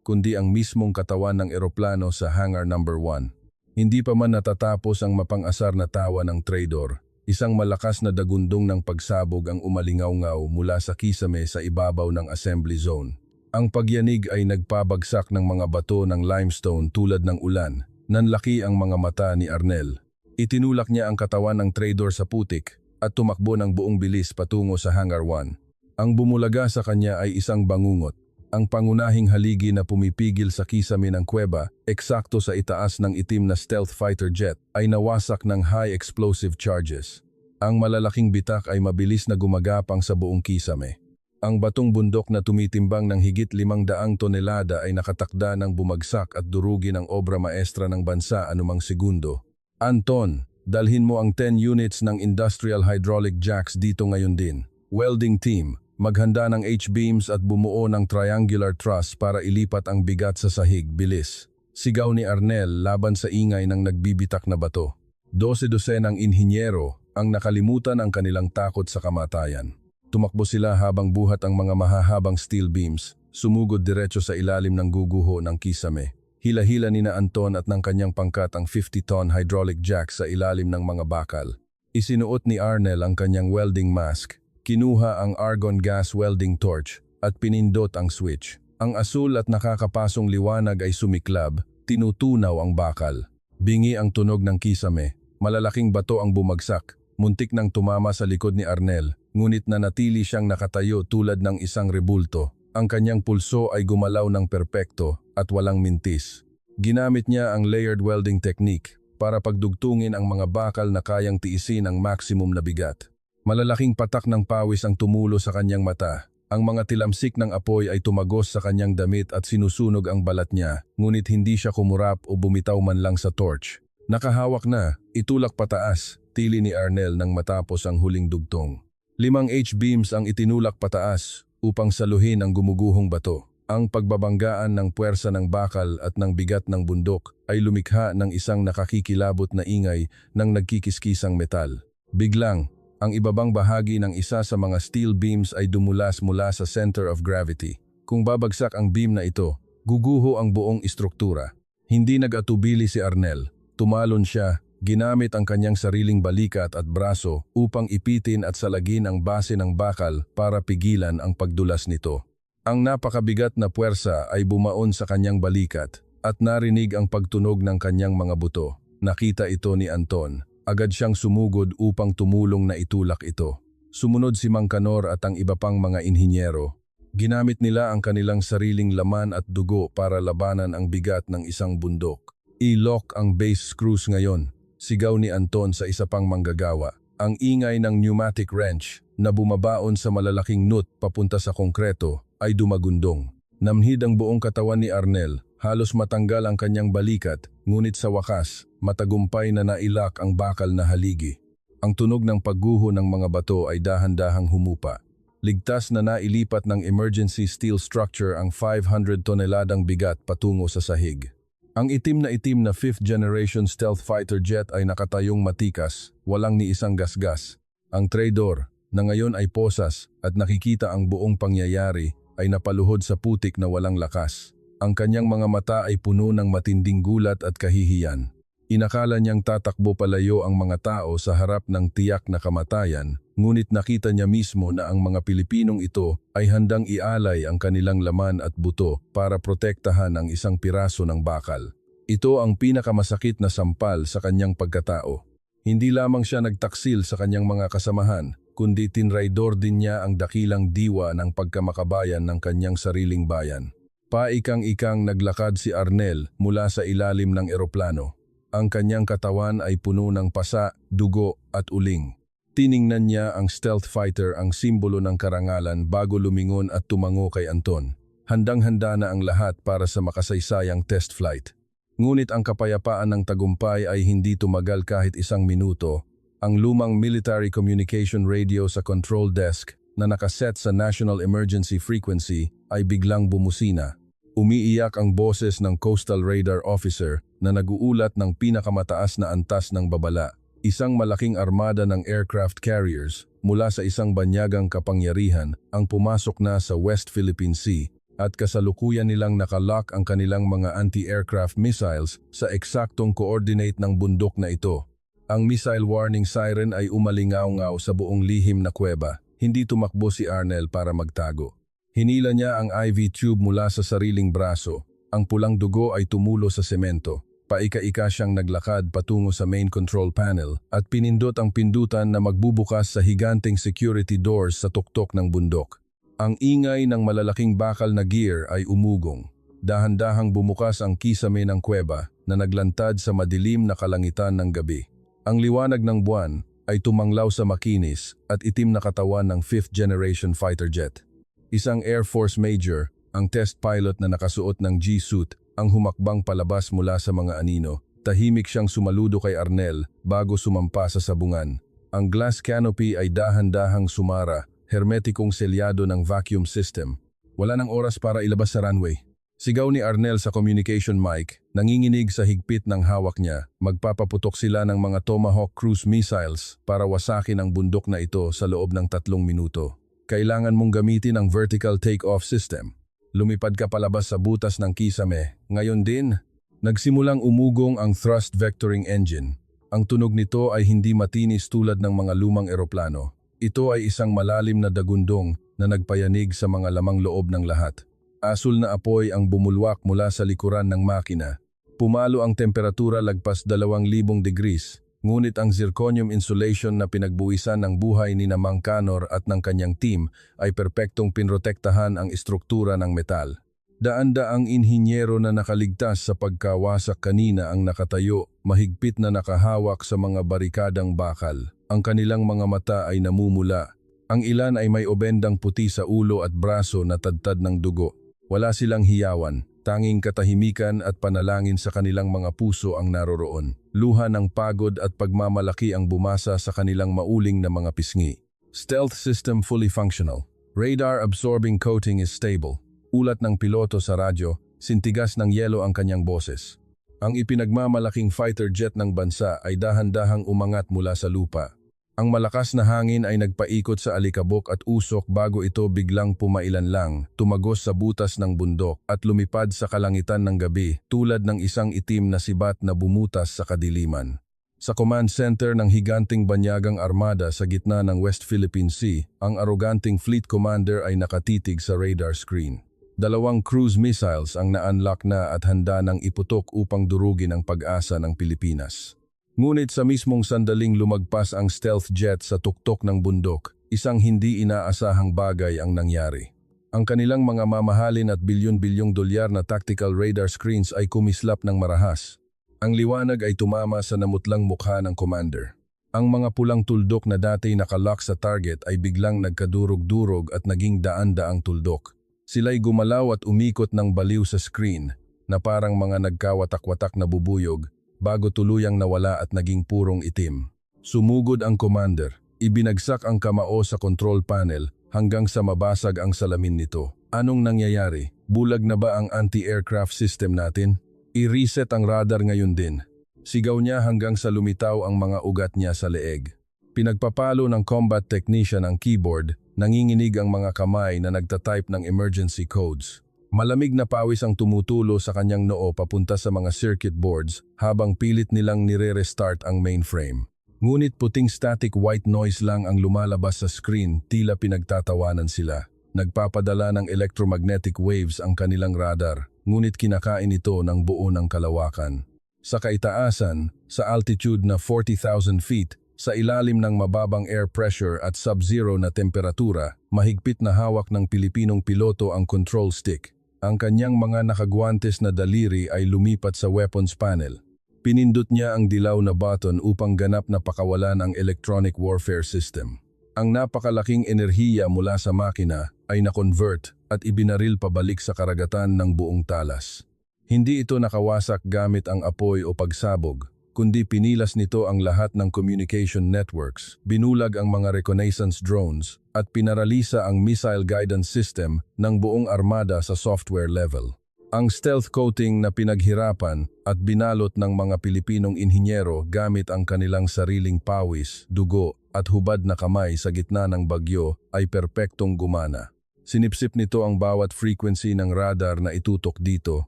kundi ang mismong katawan ng eroplano sa Hangar Number 1. Hindi pa man natatapos ang mapang-asar na tawa ng traidor, isang malakas na dagundong ng pagsabog ang umalingaw-ngaw mula sa kisame sa ibabaw ng assembly zone. Ang pagyanig ay nagpabagsak ng mga bato ng limestone tulad ng ulan. Nanlaki ang mga mata ni Arnel. Itinulak niya ang katawan ng traidor sa putik at tumakbo ng buong bilis patungo sa Hangar 1. Ang bumulaga sa kanya ay isang bangungot. Ang pangunahing haligi na pumipigil sa kisame ng kuweba, eksakto sa itaas ng itim na stealth fighter jet, ay nawasak ng high explosive charges. Ang malalaking bitak ay mabilis na gumagapang sa buong kisame. Ang batong bundok na tumitimbang ng higit 500 tonelada ay nakatakda ng bumagsak at durugin ang obra maestra ng bansa anumang segundo. Anton, dalhin mo ang 10 units ng industrial hydraulic jacks dito ngayon din. Welding team, maghanda ng H-beams at bumuo ng triangular truss para ilipat ang bigat sa sahig, bilis. Sigaw ni Arnel laban sa ingay ng nagbibitak na bato. 12 ng inhinyero ang nakalimutan ang kanilang takot sa kamatayan. Tumakbo sila habang buhat ang mga mahahabang steel beams, sumugod diretso sa ilalim ng guguho ng kisame. Hila-hila ni na Anton at ng kanyang pangkat ang 50-ton hydraulic jack sa ilalim ng mga bakal. Isinuot ni Arnel ang kanyang welding mask. Kinuha ang argon gas welding torch at pinindot ang switch. Ang asul at nakakapasong liwanag ay sumiklab, tinutunaw ang bakal. Bingi ang tunog ng kisame, malalaking bato ang bumagsak, muntik nang tumama sa likod ni Arnel, ngunit nanatili siyang nakatayo tulad ng isang rebulto. Ang kanyang pulso ay gumalaw ng perpekto at walang mintis. Ginamit niya ang layered welding technique para pagdugtungin ang mga bakal na kayang tiisin ang maximum na bigat. Malalaking patak ng pawis ang tumulo sa kanyang mata. Ang mga tilamsik ng apoy ay tumagos sa kanyang damit at sinusunog ang balat niya, ngunit hindi siya kumurap o bumitaw man lang sa torch. Nakahawak na, itulak pataas, tili ni Arnel nang matapos ang huling dugtong. 5 H-beams ang itinulak pataas upang saluhin ang gumuguhong bato. Ang pagbabanggaan ng puwersa ng bakal at ng bigat ng bundok ay lumikha ng isang nakakikilabot na ingay ng nagkikiskisang metal. Biglang, ang ibabang bahagi ng isa sa mga steel beams ay dumulas mula sa center of gravity. Kung babagsak ang beam na ito, guguho ang buong istruktura. Hindi nag-atubili si Arnel. Tumalon siya, ginamit ang kanyang sariling balikat at braso upang ipitin at salagin ang base ng bakal para pigilan ang pagdulas nito. Ang napakabigat na puwersa ay bumaon sa kanyang balikat at narinig ang pagtunog ng kanyang mga buto. Nakita ito ni Anton. Agad siyang sumugod upang tumulong na itulak ito. Sumunod si Mang Kanor at ang iba pang mga inhinyero. Ginamit nila ang kanilang sariling laman at dugo para labanan ang bigat ng isang bundok. I-lock ang base screws ngayon, sigaw ni Anton sa isa pang manggagawa. Ang ingay ng pneumatic wrench na bumabaon sa malalaking nut papunta sa konkreto ay dumagundong. Namhid ang buong katawan ni Arnel. Halos matanggal ang kanyang balikat, ngunit sa wakas, matagumpay na nailak ang bakal na haligi. Ang tunog ng pagguho ng mga bato ay dahan-dahang humupa. Ligtas na nailipat ng emergency steel structure ang 500 toneladang bigat patungo sa sahig. Ang itim na 5th generation stealth fighter jet ay nakatayong matikas, walang ni isang gasgas. Ang traidor, na ngayon ay posas at nakikita ang buong pangyayari, ay napaluhod sa putik na walang lakas. Ang kanyang mga mata ay puno ng matinding gulat at kahihiyan. Inakala niyang tatakbo palayo ang mga tao sa harap ng tiyak na kamatayan, ngunit nakita niya mismo na ang mga Pilipinong ito ay handang ialay ang kanilang laman at buto para protektahan ang isang piraso ng bakal. Ito ang pinakamasakit na sampal sa kanyang pagkatao. Hindi lamang siya nagtaksil sa kanyang mga kasamahan, kundi tinraidor din niya ang dakilang diwa ng pagkamakabayan ng kanyang sariling bayan. Paikang-ikang naglakad si Arnel mula sa ilalim ng eroplano. Ang kanyang katawan ay puno ng pasa, dugo at uling. Tiningnan niya ang stealth fighter, ang simbolo ng karangalan, bago lumingon at tumango kay Anton. Handang-handa na ang lahat para sa makasaysayang test flight. Ngunit ang kapayapaan ng tagumpay ay hindi tumagal kahit isang minuto. Ang lumang military communication radio sa control desk na nakaset sa National Emergency Frequency ay biglang bumusina. Umiiyak ang boses ng Coastal Radar Officer na nag-uulat ng pinakamataas na antas ng babala. Isang malaking armada ng aircraft carriers mula sa isang banyagang kapangyarihan ang pumasok na sa West Philippine Sea at kasalukuyan nilang nakalock ang kanilang mga anti-aircraft missiles sa eksaktong coordinate ng bundok na ito. Ang missile warning siren ay umalingaw-ngaw sa buong lihim na kuweba. Hindi tumakbo si Arnel para magtago. Hinila niya ang IV tube mula sa sariling braso. Ang pulang dugo ay tumulo sa semento. Paika-ika siyang naglakad patungo sa main control panel at pinindot ang pindutan na magbubukas sa higanteng security doors sa tuktok ng bundok. Ang ingay ng malalaking bakal na gear ay umugong. Dahan-dahang bumukas ang kisame ng kuweba na naglantad sa madilim na kalangitan ng gabi. Ang liwanag ng buwan ay tumanglaw sa makinis at itim na katawan ng 5th generation fighter jet. Isang Air Force Major, ang test pilot na nakasuot ng G-suit, ang humakbang palabas mula sa mga anino. Tahimik siyang sumaludo kay Arnel bago sumampa sa sabungan. Ang glass canopy ay dahan-dahang sumara, hermetikong selyado ng vacuum system. Wala nang oras para ilabas sa runway. Sigaw ni Arnel sa communication mic, nanginginig sa higpit ng hawak niya. Magpapaputok sila ng mga Tomahawk cruise missiles para wasakin ang bundok na ito sa loob ng 3 minuto. Kailangan mong gamitin ang vertical take-off system. Lumipad ka palabas sa butas ng kisame. Ngayon din, nagsimulang umugong ang thrust vectoring engine. Ang tunog nito ay hindi matinis tulad ng mga lumang eroplano. Ito ay isang malalim na dagundong na nagpayanig sa mga lamang loob ng lahat. Asul na apoy ang bumulwak mula sa likuran ng makina. Pumalo ang temperatura lagpas 2,000 degrees, ngunit ang zirconium insulation na pinagbuwisan ng buhay ni Mang Canor at ng kanyang team ay perpektong pinrotektahan ang istruktura ng metal. Daan-daang inhinyero na nakaligtas sa pagkawasak kanina ang nakatayo, mahigpit na nakahawak sa mga barikadang bakal. Ang kanilang mga mata ay namumula. Ang ilan ay may obendang puti sa ulo at braso na tadtad ng dugo. Wala silang hiyawan, tanging katahimikan at panalangin sa kanilang mga puso ang naroroon. Luha ng pagod at pagmamalaki ang bumasa sa kanilang mauling na mga pisngi. Stealth system fully functional. Radar absorbing coating is stable. Ulat ng piloto sa radyo, sintigas ng yelo ang kanyang boses. Ang ipinagmamalaking fighter jet ng bansa ay dahan-dahang umangat mula sa lupa. Ang malakas na hangin ay nagpaikot sa alikabok at usok bago ito biglang pumailan lang, tumagos sa butas ng bundok at lumipad sa kalangitan ng gabi tulad ng isang itim na sibat na bumutas sa kadiliman. Sa command center ng higanting banyagang armada sa gitna ng West Philippine Sea, ang aroganting fleet commander ay nakatitig sa radar screen. 2 cruise missiles ang na-unlock na at handa ng iputok upang durugin ang pag-asa ng Pilipinas. Ngunit sa mismong sandaling lumagpas ang stealth jet sa tuktok ng bundok, isang hindi inaasahang bagay ang nangyari. Ang kanilang mga mamahalin at bilyon-bilyong dolyar na tactical radar screens ay kumislap ng marahas. Ang liwanag ay tumama sa namutlang mukha ng commander. Ang mga pulang tuldok na dati nakalock sa target ay biglang nagkadurog-durog at naging daan-daang tuldok. Sila'y gumalaw at umikot ng baliw sa screen na parang mga nagkawatak-watak na bubuyog bago tuluyang nawala at naging purong itim. Sumugod ang commander, ibinagsak ang kamao sa control panel hanggang sa mabasag ang salamin nito. Anong nangyayari? Bulag na ba ang anti-aircraft system natin? I-reset ang radar ngayon din. Sigaw niya hanggang sa lumitaw ang mga ugat niya sa leeg. Pinagpapalo ng combat technician ang keyboard, nanginginig ang mga kamay na nagtatype ng emergency codes. Malamig na pawis ang tumutulo sa kanyang noo papunta sa mga circuit boards habang pilit nilang nire-restart ang mainframe. Ngunit puting static white noise lang ang lumalabas sa screen, tila pinagtatawanan sila. Nagpapadala ng electromagnetic waves ang kanilang radar, ngunit kinakain ito ng buo ng kalawakan. Sa kaitaasan, sa altitude na 40,000 feet, sa ilalim ng mababang air pressure at sub-zero na temperatura, mahigpit na hawak ng Pilipinong piloto ang control stick. Ang kanyang mga nakagwantes na daliri ay lumipat sa weapons panel. Pinindot niya ang dilaw na button upang ganap na pakawalan ang electronic warfare system. Ang napakalaking enerhiya mula sa makina ay na-convert at ibinaril pabalik sa karagatan ng buong talas. Hindi ito nakawasak gamit ang apoy o pagsabog, kundi pinilas nito ang lahat ng communication networks, binulag ang mga reconnaissance drones, at pinaralisa ang missile guidance system ng buong armada sa software level. Ang stealth coating na pinaghirapan at binalot ng mga Pilipinong inhinyero gamit ang kanilang sariling pawis, dugo at hubad na kamay sa gitna ng bagyo ay perpektong gumana. Sinipsip nito ang bawat frequency ng radar na itutok dito,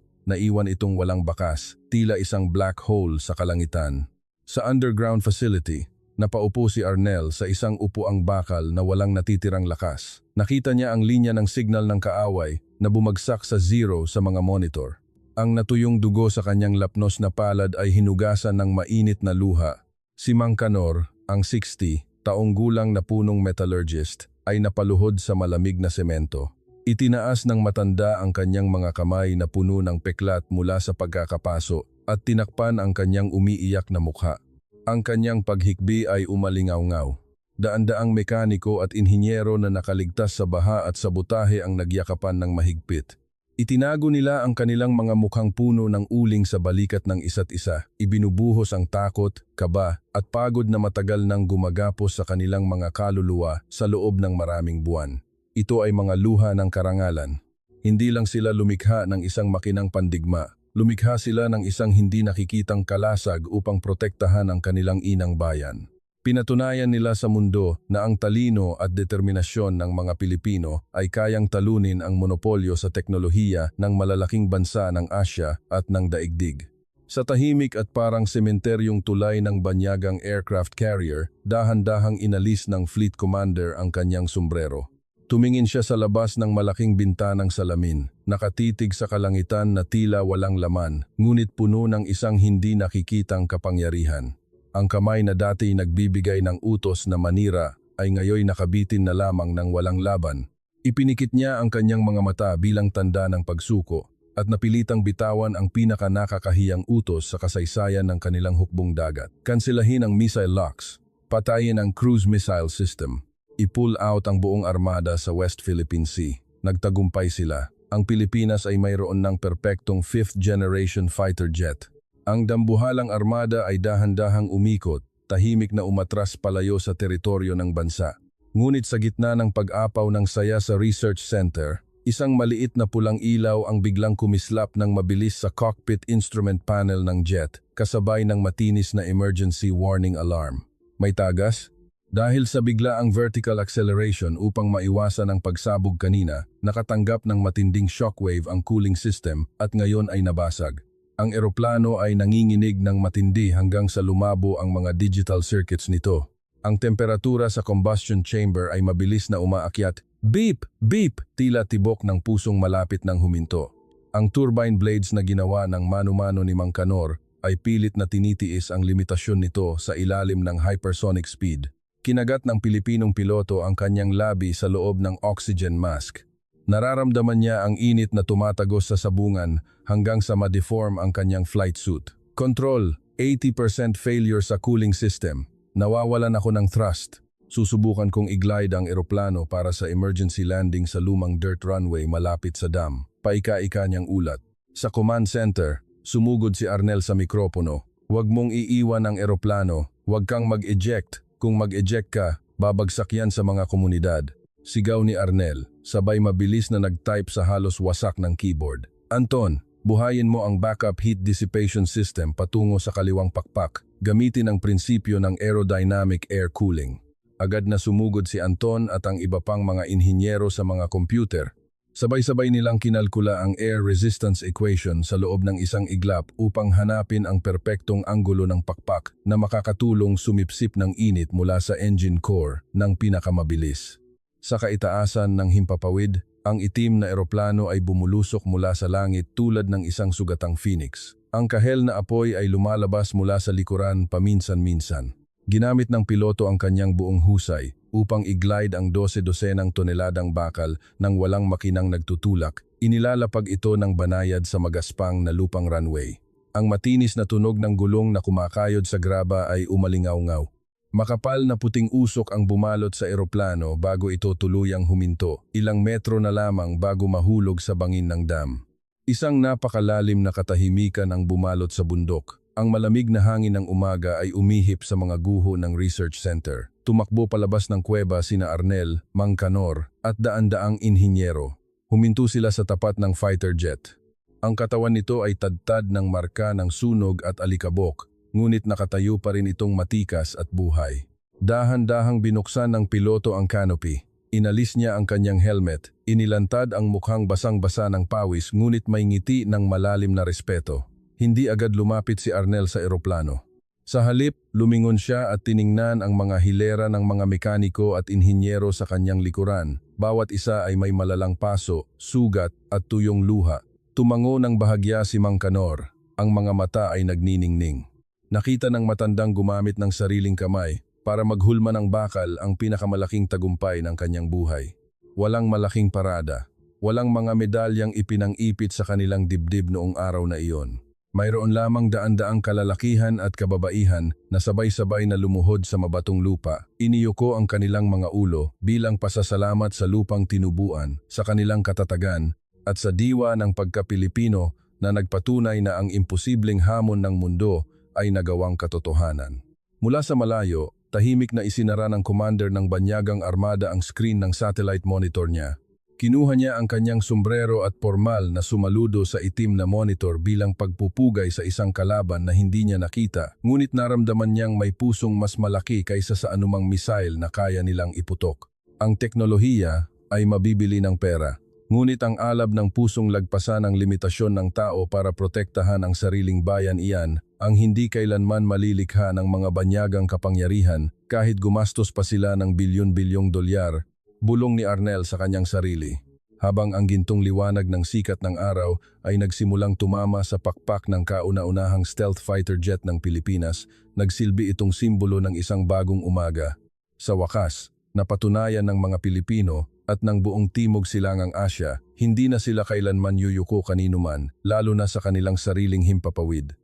naiwan itong walang bakas, tila isang black hole sa kalangitan. Sa underground facility, napaupo si Arnel sa isang upuang bakal na walang natitirang lakas. Nakita niya ang linya ng signal ng kaaway na bumagsak sa 0 sa mga monitor. Ang natuyong dugo sa kanyang lapnos na palad ay hinugasan ng mainit na luha. Si Mang Kanor, ang 60, taong gulang na punong metallurgist, ay napaluhod sa malamig na semento. Itinaas ng matanda ang kanyang mga kamay na puno ng peklat mula sa pagkakapaso at tinakpan ang kanyang umiiyak na mukha. Ang kanyang paghikbi ay umalingaw-ngaw. Daan-daang mekaniko at inhinyero na nakaligtas sa baha at sabotahe ang nagyakapan ng mahigpit. Itinago nila ang kanilang mga mukhang puno ng uling sa balikat ng isa't isa. Ibinubuhos ang takot, kaba at pagod na matagal nang gumagapos sa kanilang mga kaluluwa sa loob ng maraming buwan. Ito ay mga luha ng karangalan. Hindi lang sila lumikha ng isang makinang pandigma. Lumikha sila ng isang hindi nakikitang kalasag upang protektahan ang kanilang inang bayan. Pinatunayan nila sa mundo na ang talino at determinasyon ng mga Pilipino ay kayang talunin ang monopolyo sa teknolohiya ng malalaking bansa ng Asya at ng daigdig. Sa tahimik at parang sementeryong tulay ng banyagang aircraft carrier, dahan-dahang inalis ng fleet commander ang kanyang sombrero. Tumingin siya sa labas ng malaking bintanang salamin, nakatitig sa kalangitan na tila walang laman, ngunit puno ng isang hindi nakikitang kapangyarihan. Ang kamay na dati nagbibigay ng utos na manira ay ngayoy nakabitin na lamang ng walang laban. Ipinikit niya ang kanyang mga mata bilang tanda ng pagsuko at napilitang bitawan ang pinaka-nakakahiyang utos sa kasaysayan ng kanilang hukbong dagat. Kansilahin ang missile locks, patayin ang cruise missile system. I-pull out ang buong armada sa West Philippine Sea. Nagtagumpay sila. Ang Pilipinas ay mayroon ng perpektong 5th generation fighter jet. Ang dambuhalang armada ay dahan-dahang umikot, tahimik na umatras palayo sa teritoryo ng bansa. Ngunit sa gitna ng pag-apaw ng saya sa research center, isang maliit na pulang ilaw ang biglang kumislap ng mabilis sa cockpit instrument panel ng jet, kasabay ng matinis na emergency warning alarm. May tagas? Dahil sa biglaang vertical acceleration upang maiwasan ang pagsabog kanina, nakatanggap ng matinding shockwave ang cooling system at ngayon ay nabasag. Ang eroplano ay nanginginig ng matindi hanggang sa lumabo ang mga digital circuits nito. Ang temperatura sa combustion chamber ay mabilis na umaakyat. Beep! Beep! Tila tibok ng pusong malapit ng huminto. Ang turbine blades na ginawa ng mano-mano ni Mang Kanor ay pilit na tinitiis ang limitasyon nito sa ilalim ng hypersonic speed. Kinagat ng Pilipinong piloto ang kanyang labi sa loob ng oxygen mask. Nararamdaman niya ang init na tumatagos sa sabungan hanggang sa ma-deform ang kanyang flight suit. Control, 80% failure sa cooling system. Nawawalan ako ng thrust. Susubukan kong i-glide ang eroplano para sa emergency landing sa lumang dirt runway malapit sa dam. Paika-ika niyang ulat. Sa command center, sumugod si Arnel sa mikropono. Huwag mong iiwan ang eroplano. Huwag kang mag-eject. Kung mag-eject ka, babagsak yan sa mga komunidad. Sigaw ni Arnel, sabay mabilis na nag-type sa halos wasak ng keyboard. Anton, buhayin mo ang backup heat dissipation system patungo sa kaliwang pakpak. Gamitin ang prinsipyo ng aerodynamic air cooling. Agad na sumugod si Anton at ang iba pang mga inhinyero sa mga computer. Sabay-sabay nilang kinalkula ang air resistance equation sa loob ng isang iglap upang hanapin ang perpektong anggulo ng pakpak na makakatulong sumipsip ng init mula sa engine core ng pinakamabilis. Sa kaitaasan ng himpapawid, ang itim na eroplano ay bumulusok mula sa langit tulad ng isang sugatang phoenix. Ang kahel na apoy ay lumalabas mula sa likuran paminsan-minsan. Ginamit ng piloto ang kanyang buong husay upang i-glide ang 12-dosenang toneladang bakal nang walang makinang nagtutulak. Inilalapag ito ng banayad sa magaspang na lupang runway. Ang matinis na tunog ng gulong na kumakayod sa graba ay umalingaw-ngaw. Makapal na puting usok ang bumalot sa eroplano bago ito tuluyang huminto, ilang metro na lamang bago mahulog sa bangin ng dam. Isang napakalalim na katahimikan ang bumalot sa bundok. Ang malamig na hangin ng umaga ay umihip sa mga guho ng research center. Tumakbo palabas ng kuweba sina Arnel, Mang Canor at daan-daang inhinyero. Huminto sila sa tapat ng fighter jet. Ang katawan nito ay tadtad ng marka ng sunog at alikabok, ngunit nakatayo pa rin itong matikas at buhay. Dahan-dahang binuksan ng piloto ang canopy. Inalis niya ang kanyang helmet, inilantad ang mukhang basang-basa ng pawis ngunit may ngiti ng malalim na respeto. Hindi agad lumapit si Arnel sa eroplano. Sa halip, lumingon siya at tiningnan ang mga hilera ng mga mekaniko at inhinyero sa kanyang likuran. Bawat isa ay may malalang paso, sugat at tuyong luha. Tumango ng bahagya si Mang Canor. Ang mga mata ay nagniningning. Nakita ng matandang gumamit ng sariling kamay para maghulma ng bakal ang pinakamalaking tagumpay ng kanyang buhay. Walang malaking parada. Walang mga medalyang ipinang-ipit sa kanilang dibdib noong araw na iyon. Mayroon lamang daan-daang kalalakihan at kababaihan na sabay-sabay na lumuhod sa mabatong lupa. Iniyuko ang kanilang mga ulo bilang pasasalamat sa lupang tinubuan, sa kanilang katatagan, at sa diwa ng pagka-Pilipino na nagpatunay na ang imposibleng hamon ng mundo ay nagawang katotohanan. Mula sa malayo, tahimik na isinara ng commander ng Banyagang Armada ang screen ng satellite monitor niya. Kinuha niya ang kanyang sombrero at formal na sumaludo sa itim na monitor bilang pagpupugay sa isang kalaban na hindi niya nakita, ngunit naramdaman niyang may pusong mas malaki kaysa sa anumang missile na kaya nilang iputok. Ang teknolohiya ay mabibili ng pera, ngunit ang alab ng pusong lagpasan ang limitasyon ng tao para protektahan ang sariling bayan, iyan ang hindi kailanman malilikha ng mga banyagang kapangyarihan kahit gumastos pa sila ng bilyon-bilyong dolyar. Bulong ni Arnel sa kanyang sarili. Habang ang gintong liwanag ng sikat ng araw ay nagsimulang tumama sa pakpak ng kauna-unahang stealth fighter jet ng Pilipinas, nagsilbi itong simbolo ng isang bagong umaga. Sa wakas, napatunayan ng mga Pilipino at ng buong Timog Silangang Asya, hindi na sila kailanman yuyuko kaninuman, lalo na sa kanilang sariling himpapawid.